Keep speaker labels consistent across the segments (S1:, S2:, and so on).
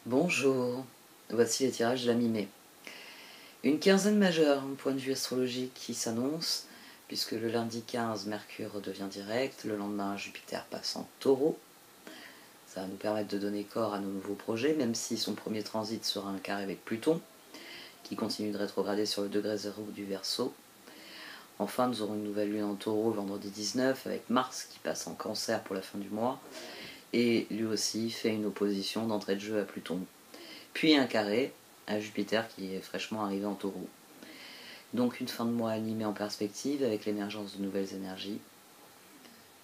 S1: Bonjour, voici les tirages de la mi-mai. Une quinzaine majeure, un point de vue astrologique qui s'annonce, puisque le lundi 15, Mercure redevient direct, le lendemain, Jupiter passe en Taureau. Ça va nous permettre de donner corps à nos nouveaux projets, même si son premier transit sera un carré avec Pluton, qui continue de rétrograder sur le degré 0 du Verseau. Enfin, nous aurons une nouvelle lune en Taureau vendredi 19, avec Mars qui passe en Cancer pour la fin du mois, et lui aussi fait une opposition d'entrée de jeu à Pluton. Puis un carré à Jupiter qui est fraîchement arrivé en Taureau. Donc une fin de mois animée en perspective avec l'émergence de nouvelles énergies.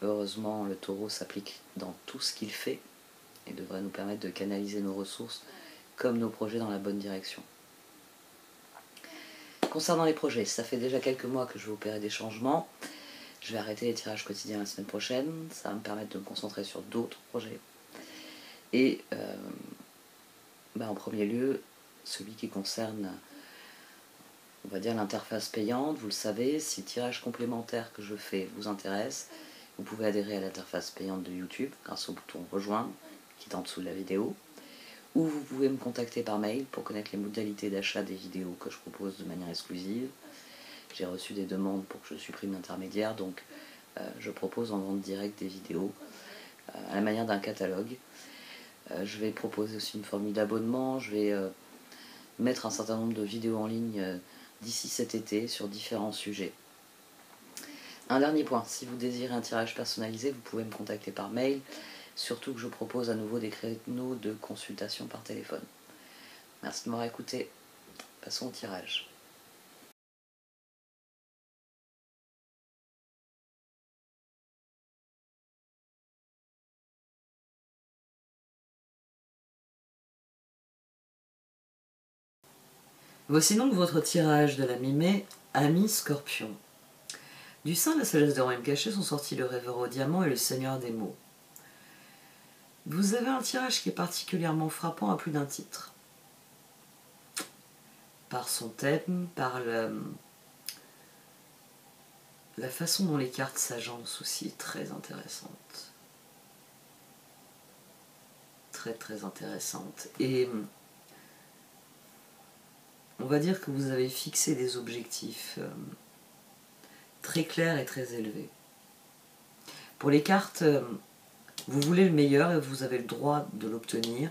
S1: Heureusement, le Taureau s'applique dans tout ce qu'il fait et devrait nous permettre de canaliser nos ressources comme nos projets dans la bonne direction. Concernant les projets, ça fait déjà quelques mois que je vais opérer des changements. Je vais arrêter les tirages quotidiens la semaine prochaine. Ça va me permettre de me concentrer sur d'autres projets. Et en premier lieu, celui qui concerne, on va dire, l'interface payante. Vous le savez, si le tirage complémentaire que je fais vous intéresse, vous pouvez adhérer à l'interface payante de YouTube grâce au bouton rejoindre qui est en dessous de la vidéo, ou vous pouvez me contacter par mail pour connaître les modalités d'achat des vidéos que je propose de manière exclusive. J'ai reçu des demandes pour que je supprime l'intermédiaire, donc je propose en vente directe des vidéos à la manière d'un catalogue. Je vais proposer aussi une formule d'abonnement, je vais mettre un certain nombre de vidéos en ligne d'ici cet été sur différents sujets. Un dernier point, si vous désirez un tirage personnalisé, vous pouvez me contacter par mail, surtout que je propose à nouveau des créneaux de consultation par téléphone. Merci de m'avoir écouté. Passons au tirage. Voici donc votre tirage de la mi-mai, amis Scorpion. Du sein de la sagesse de Royaume caché sont sortis le rêveur au diamant et le seigneur des mots. Vous avez un tirage qui est particulièrement frappant à plus d'un titre. Par son thème, par la façon dont les cartes s'agencent aussi est très intéressante. Très intéressante. Et on va dire que vous avez fixé des objectifs très clairs et très élevés. Pour les cartes, vous voulez le meilleur et vous avez le droit de l'obtenir.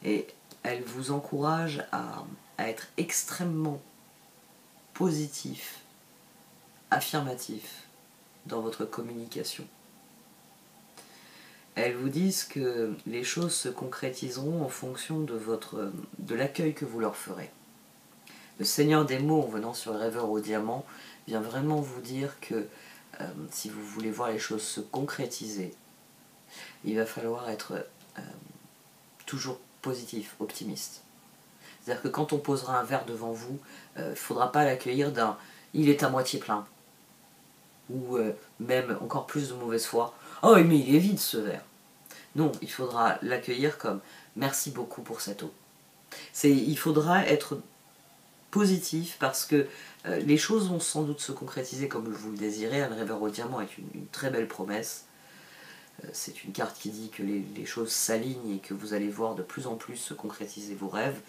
S1: Et elles vous encouragent à être extrêmement positif, affirmatif dans votre communication. Elles vous disent que les choses se concrétiseront en fonction de l'accueil que vous leur ferez. Le Seigneur des mots, en venant sur le rêveur au diamant, vient vraiment vous dire que si vous voulez voir les choses se concrétiser, il va falloir être toujours positif, optimiste. C'est-à-dire que quand on posera un verre devant vous, il ne faudra pas l'accueillir d'un « il est à moitié plein » ou même encore plus de mauvaise foi « oh mais il est vide ce verre ». Non, il faudra l'accueillir comme « merci beaucoup pour cette eau ». Il faudra être positif parce que les choses vont sans doute se concrétiser comme vous le désirez. Un rêveur au diamant est une très belle promesse. C'est une carte qui dit que les choses s'alignent et que vous allez voir de plus en plus se concrétiser vos rêves.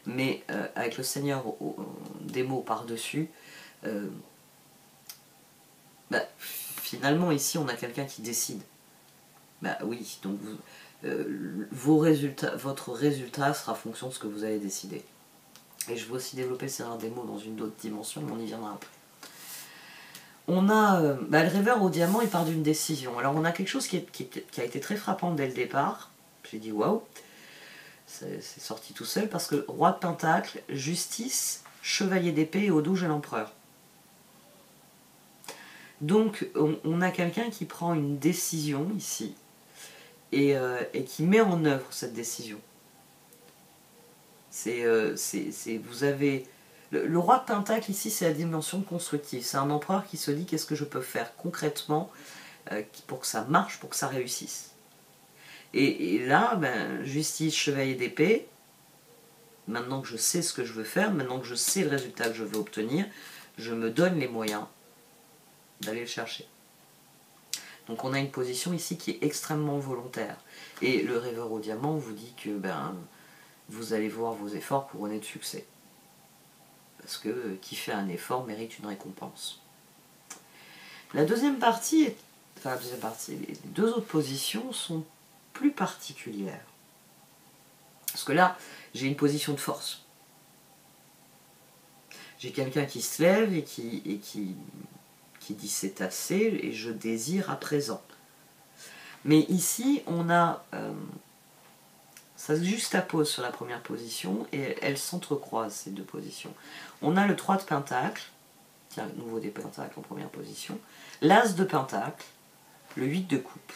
S1: Mais avec le Seigneur des mots par-dessus, finalement ici on a quelqu'un qui décide. Oui, donc votre résultat sera fonction de ce que vous avez décidé. Et je vais aussi développer ces rares démos dans une autre dimension, mais on y viendra après. On a le rêveur au diamant, il part d'une décision. Alors on a quelque chose qui a été très frappant dès le départ. J'ai dit waouh, c'est sorti tout seul parce que roi de pentacle, justice, chevalier d'épée et au dos j'ai l'empereur. Donc on a quelqu'un qui prend une décision ici et qui met en œuvre cette décision. Vous avez le roi de pentacle ici, c'est la dimension constructive. C'est un empereur qui se dit qu'est-ce que je peux faire concrètement pour que ça marche, pour que ça réussisse. Et là, justice, chevalier d'épée. Maintenant que je sais ce que je veux faire, maintenant que je sais le résultat que je veux obtenir, je me donne les moyens d'aller le chercher. Donc on a une position ici qui est extrêmement volontaire. Et le rêveur au diamant vous dit que
S2: vous allez voir vos efforts couronner de succès. Parce que qui fait un effort mérite une récompense. La deuxième partie, les deux autres positions sont plus particulières. Parce que là, j'ai une position de force. J'ai quelqu'un qui se lève et qui dit c'est assez et je désire à présent. Mais ici, on a... ça se juxtapose sur la première position et elles s'entrecroisent, ces deux positions. On a le 3 de pentacle, tiens, nouveau des pentacles en première position, l'as de pentacle, le 8 de coupe.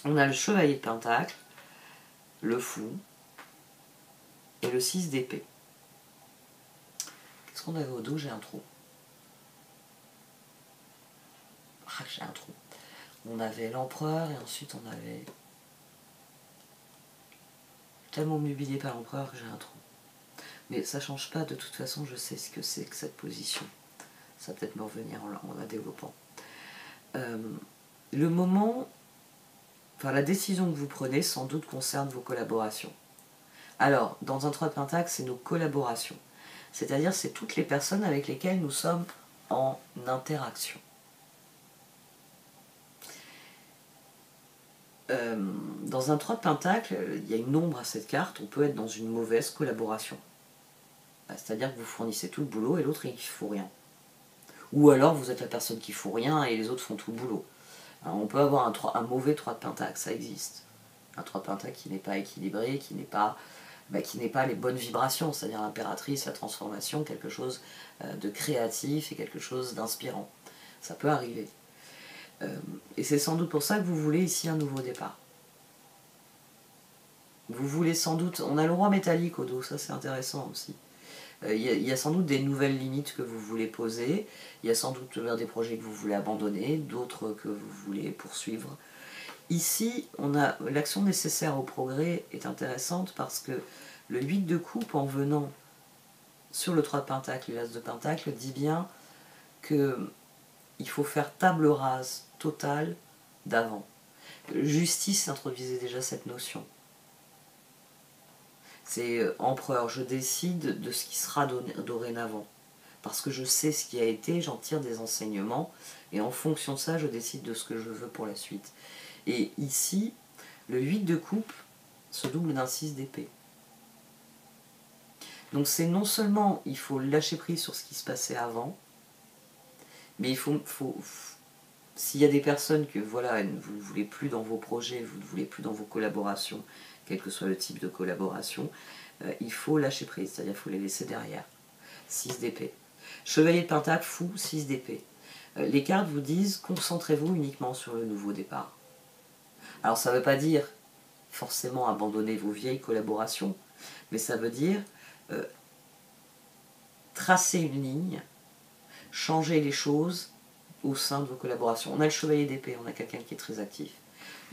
S2: On a le chevalier de pentacle, le fou et le 6 d'épée. Qu'est-ce qu'on avait au dos? J'ai un trou. Ah, j'ai un trou. On avait l'empereur et ensuite on avait... tellement omnubilé par l'empereur que j'ai un trou. Mais ça change pas, de toute façon je sais ce que c'est que cette position. Ça va peut-être me revenir en la développant. Le moment, enfin la décision que vous prenez sans doute concerne vos collaborations. Alors, dans un 3 de pentacle, c'est nos collaborations. C'est-à-dire c'est toutes les personnes avec lesquelles nous sommes en interaction. Dans un 3 de pentacle, il y a une ombre à cette carte, on peut être dans une mauvaise collaboration. C'est-à-dire que vous fournissez tout le boulot et l'autre il ne fout rien. Ou alors vous êtes la personne qui ne fout rien et les autres font tout le boulot. Alors, on peut avoir un mauvais 3 de pentacle, ça existe. Un 3 de pentacle qui n'est pas équilibré, qui n'est pas les bonnes vibrations, c'est-à-dire l'impératrice, la transformation, quelque chose de créatif et quelque chose d'inspirant. Ça peut arriver. Et c'est sans doute pour ça que vous voulez ici un nouveau départ. Vous voulez sans doute... On a le roi métallique au dos, ça c'est intéressant aussi. Il y a sans doute des nouvelles limites que vous voulez poser, il y a sans doute des projets que vous voulez abandonner, d'autres que vous voulez poursuivre. Ici, on a l'action nécessaire au progrès est intéressante parce que le 8 de coupe, en venant sur le 3 de pentacle et l'as de pentacle, dit bien qu'il faut faire table rase totale d'avant. Justice introduisait déjà cette notion. C'est empereur, je décide de ce qui sera dorénavant. Parce que je sais ce qui a été, j'en tire des enseignements, et en fonction de ça, je décide de ce que je veux pour la suite. Et ici, le 8 de coupe se double d'un 6 d'épée. Donc c'est non seulement, il faut lâcher prise sur ce qui se passait avant, mais il faut s'il y a des personnes que voilà, vous ne voulez plus dans vos projets, vous ne voulez plus dans vos collaborations, quel que soit le type de collaboration, il faut lâcher prise, c'est-à-dire qu'il faut les laisser derrière. 6 d'épée. Chevalier de pentacle, fou, 6 d'épée. Les cartes vous disent, concentrez-vous uniquement sur le nouveau départ. Alors ça ne veut pas dire forcément abandonner vos vieilles collaborations, mais ça veut dire tracer une ligne, changer les choses au sein de vos collaborations. On a le chevalier d'épée, on a quelqu'un qui est très actif.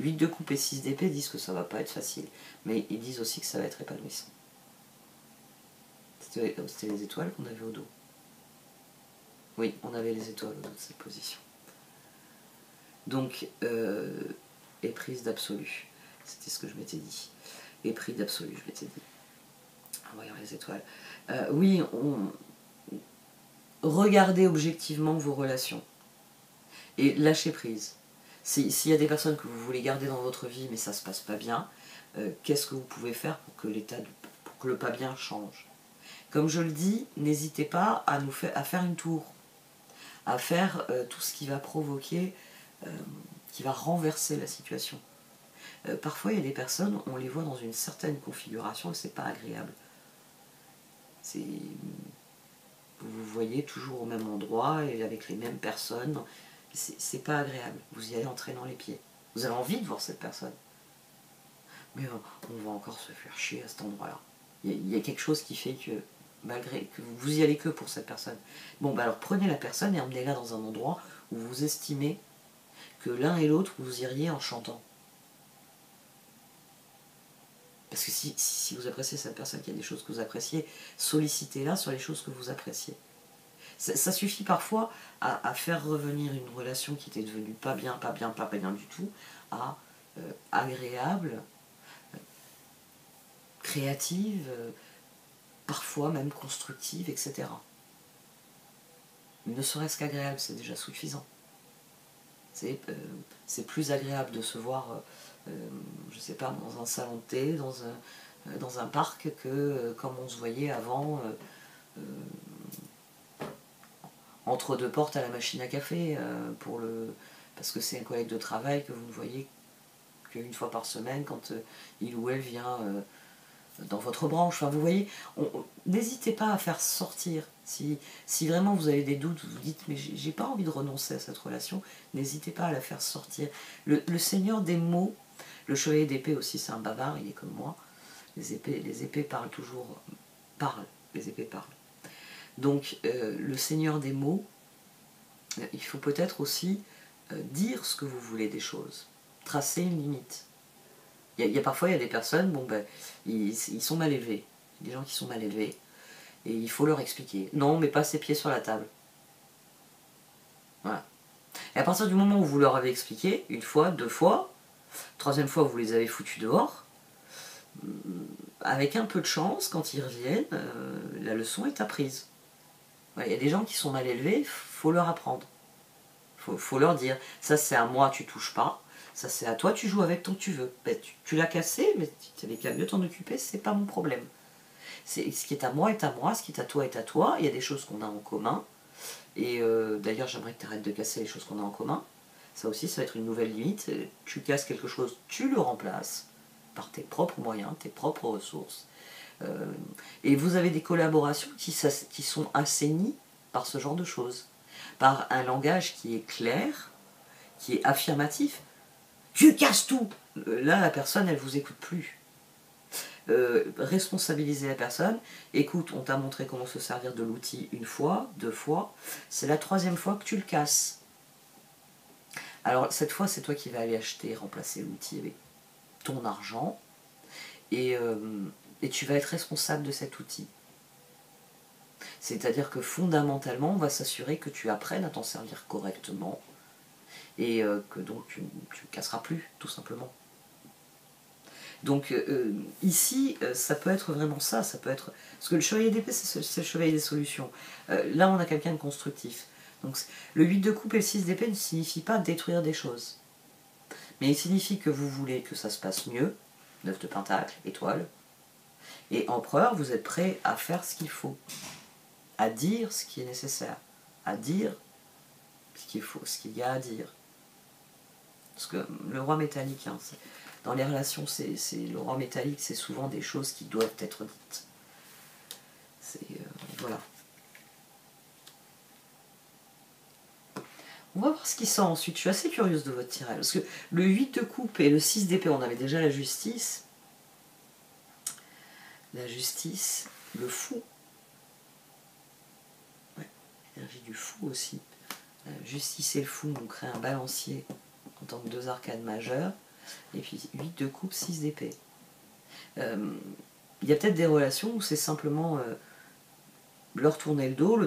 S2: 8 de coupe et 6 d'épée disent que ça ne va pas être facile, mais ils disent aussi que ça va être épanouissant. C'était les étoiles qu'on avait au dos. Oui, on avait les étoiles au dos de cette position. Donc, éprise d'absolu. C'était ce que je m'étais dit. Éprise d'absolu, je m'étais dit. En voyant les étoiles. Oui, regardez objectivement vos relations. Et lâchez prise. S'il y a des personnes que vous voulez garder dans votre vie, mais ça ne se passe pas bien, qu'est-ce que vous pouvez faire pour que le pas bien change? Comme je le dis, n'hésitez pas à faire une tour, à faire tout ce qui va provoquer, qui va renverser la situation. Parfois, il y a des personnes, on les voit dans une certaine configuration et c'est pas agréable. Vous vous voyez toujours au même endroit et avec les mêmes personnes, c'est pas agréable. Vous y allez en traînant les pieds. Vous avez envie de voir cette personne. Mais on va encore se faire chier à cet endroit-là. Il y a quelque chose qui fait que, malgré que vous y allez que pour cette personne. Bon, bah alors prenez la personne et emmenez-la dans un endroit où vous estimez que l'un et l'autre, vous iriez en chantant. Parce que si vous appréciez cette personne, qu'il y a des choses que vous appréciez, sollicitez-la sur les choses que vous appréciez. Ça suffit parfois à faire revenir une relation qui était devenue pas bien du tout, à agréable, créative, parfois même constructive, etc. Ne serait-ce qu'agréable, c'est déjà suffisant. C'est plus agréable de se voir, je sais pas, dans un salon de thé, dans un parc, que comme on se voyait avant, entre deux portes à la machine à café, parce que c'est un collègue de travail que vous ne voyez qu'une fois par semaine quand il ou elle vient dans votre branche. Enfin, vous voyez, n'hésitez pas à faire sortir. Si vraiment vous avez des doutes, vous dites mais j'ai pas envie de renoncer à cette relation, n'hésitez pas à la faire sortir. Le seigneur des mots, le chevalier d'épée aussi, c'est un bavard, il est comme moi. Les épées parlent toujours, les épées parlent. Donc le seigneur des mots, il faut peut-être aussi dire ce que vous voulez des choses, tracer une limite. Parfois il y a des personnes, bon ben, ils sont mal élevés, des gens qui sont mal élevés, et il faut leur expliquer. Non, mais pas ses pieds sur la table. Voilà. Et à partir du moment où vous leur avez expliqué, une fois, deux fois, troisième fois vous les avez foutus dehors, avec un peu de chance, quand ils reviennent, la leçon est apprise. Il y a des gens qui sont mal élevés, faut leur apprendre. Faut leur dire, ça c'est à moi, tu touches pas. Ça c'est à toi, tu joues avec tant que tu veux. Ben, tu l'as cassé, mais tu avais qu'à mieux t'en occuper, c'est pas mon problème. Ce qui est à moi est à moi, ce qui est à toi est à toi. Il y a des choses qu'on a en commun. Et d'ailleurs, j'aimerais que tu arrêtes de casser les choses qu'on a en commun. Ça aussi, ça va être une nouvelle limite. Tu casses quelque chose, tu le remplaces par tes propres moyens, tes propres ressources. Et vous avez des collaborations qui sont assainies par ce genre de choses. Par un langage qui est clair, qui est affirmatif. Tu casses tout. Là, la personne, elle vous écoute plus. Responsabiliser la personne. Écoute, on t'a montré comment se servir de l'outil une fois, deux fois. C'est la troisième fois que tu le casses. Alors, cette fois, c'est toi qui vas aller acheter, remplacer l'outil avec ton argent. Et tu vas être responsable de cet outil. C'est-à-dire que fondamentalement, on va s'assurer que tu apprennes à t'en servir correctement. Et que donc tu ne casseras plus, tout simplement. Donc ici, ça peut être vraiment ça, peut être... Parce que le chevalier d'épée, c'est le chevalier des solutions. Là, on a quelqu'un de constructif. Donc le 8 de coupe et le 6 d'épée ne signifie pas détruire des choses. Mais il signifie que vous voulez que ça se passe mieux, 9 de pentacle, étoile. Et empereur, vous êtes prêt à faire ce qu'il faut. À dire ce qui est nécessaire. À dire ce qu'il faut, ce qu'il y a à dire. Parce que le roi métallique, hein, dans les relations, le roi métallique, c'est souvent des choses qui doivent être dites. Voilà. On va voir ce qui sort ensuite. Je suis assez curieuse de votre tirage. Parce que le 8 de coupe et le 6 d'épée, on avait déjà la justice. La justice, le fou. Ouais, l'énergie du fou aussi. La justice et le fou nous créent un balancier en tant que deux arcades majeures. Et puis 8 de coupe, 6 d'épée. Il y a peut-être des relations où c'est simplement leur tourner le dos,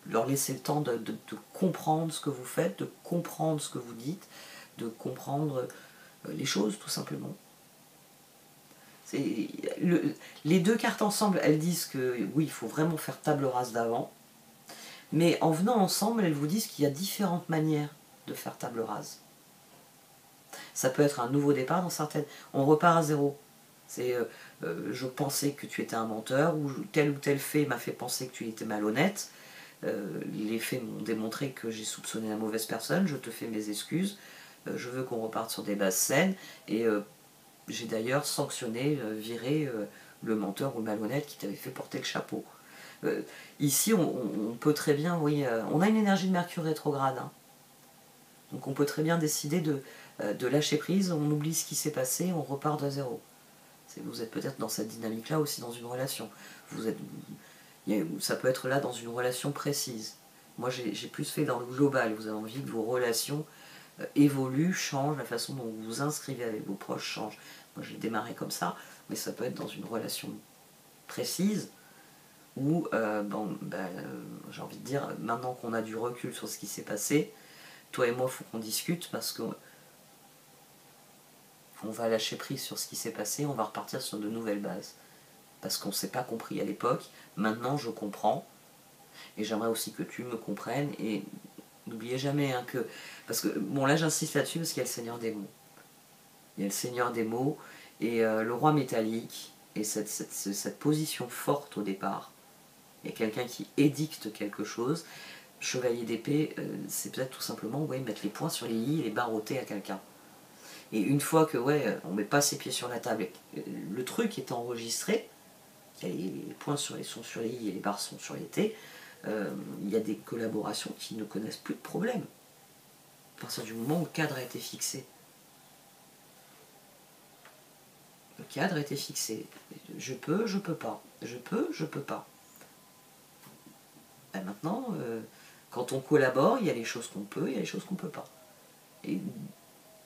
S2: leur laisser le temps de comprendre ce que vous faites, de comprendre ce que vous dites, de comprendre les choses tout simplement. Les deux cartes ensemble, elles disent que oui, il faut vraiment faire table rase d'avant, mais en venant ensemble, elles vous disent qu'il y a différentes manières de faire table rase. Ça peut être un nouveau départ dans certaines... On repart à zéro. C'est je pensais que tu étais un menteur, ou tel fait m'a fait penser que tu étais malhonnête. Les faits m'ont démontré que j'ai soupçonné la mauvaise personne, je te fais mes excuses. Je veux qu'on reparte sur des bases saines. Et j'ai d'ailleurs sanctionné, viré le menteur ou le malhonnête qui t'avait fait porter le chapeau. Ici, on peut très bien... Oui, on a une énergie de Mercure rétrograde. Hein. Donc on peut très bien décider de lâcher prise, on oublie ce qui s'est passé, on repart de zéro. Vous êtes peut-être dans cette dynamique-là aussi dans une relation. Ça peut être là dans une relation précise. Moi j'ai plus fait dans le global, vous avez envie que vos relations évoluent, changent, la façon dont vous vous inscrivez avec vos proches change. Moi j'ai démarré comme ça, mais ça peut être dans une relation précise où, j'ai envie de dire, maintenant qu'on a du recul sur ce qui s'est passé, toi et moi, il faut qu'on discute parce que on va lâcher prise sur ce qui s'est passé, on va repartir sur de nouvelles bases. Parce qu'on ne s'est pas compris à l'époque, maintenant je comprends, et j'aimerais aussi que tu me comprennes, et n'oubliez jamais que... Parce que, bon là j'insiste là-dessus parce qu'il y a le Seigneur des mots. Il y a le Seigneur des mots, et le roi métallique, et cette position forte au départ. Il y a quelqu'un qui édicte quelque chose. Chevalier d'épée, c'est peut-être tout simplement mettre les poings sur les i et les barreauter à quelqu'un. Et une fois que on met pas ses pieds sur la table, le truc est enregistré, les points sont sur les i et les barres sont sur les t, il y a des collaborations qui ne connaissent plus de problème. À partir du moment où le cadre a été fixé. Le cadre a été fixé. Je peux pas. Je peux pas. Et maintenant, quand on collabore, il y a les choses qu'on peut, il y a les choses qu'on peut pas. Et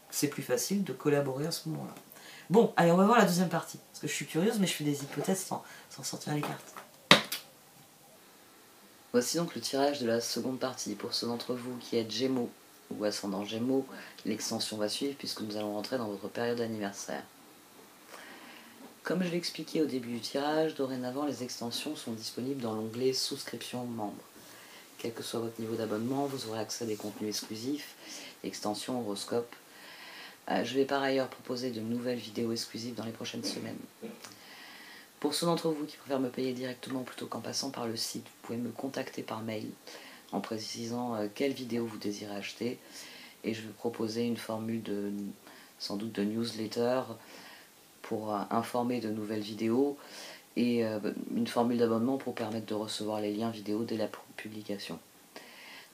S2: c'est plus facile de collaborer à ce moment-là. Bon, allez, on va voir la deuxième partie. Parce que je suis curieuse, mais je fais des hypothèses sans sortir les cartes.
S1: Voici donc le tirage de la seconde partie. Pour ceux d'entre vous qui êtes Gémeaux ou ascendant Gémeaux, l'extension va suivre puisque nous allons rentrer dans votre période anniversaire. Comme je l'ai expliqué au début du tirage, dorénavant les extensions sont disponibles dans l'onglet souscription membre. Quel que soit votre niveau d'abonnement, vous aurez accès à des contenus exclusifs, extensions, horoscopes. Je vais par ailleurs proposer de nouvelles vidéos exclusives dans les prochaines semaines. Pour ceux d'entre vous qui préfèrent me payer directement plutôt qu'en passant par le site, vous pouvez me contacter par mail en précisant quelle vidéo vous désirez acheter et je vais proposer une formule sans doute de newsletter pour informer de nouvelles vidéos et une formule d'abonnement pour permettre de recevoir les liens vidéo dès la publication.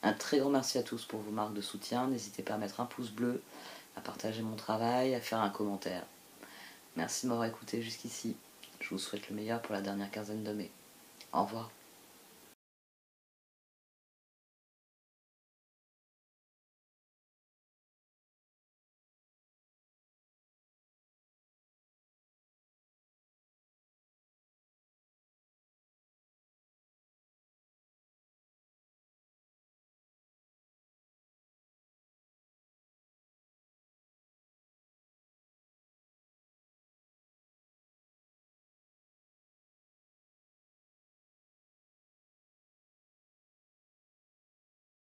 S1: Un très grand merci à tous pour vos marques de soutien. N'hésitez pas à mettre un pouce bleu, à partager mon travail, à faire un commentaire. Merci de m'avoir écouté jusqu'ici. Je vous souhaite le meilleur pour la dernière quinzaine de mai. Au revoir.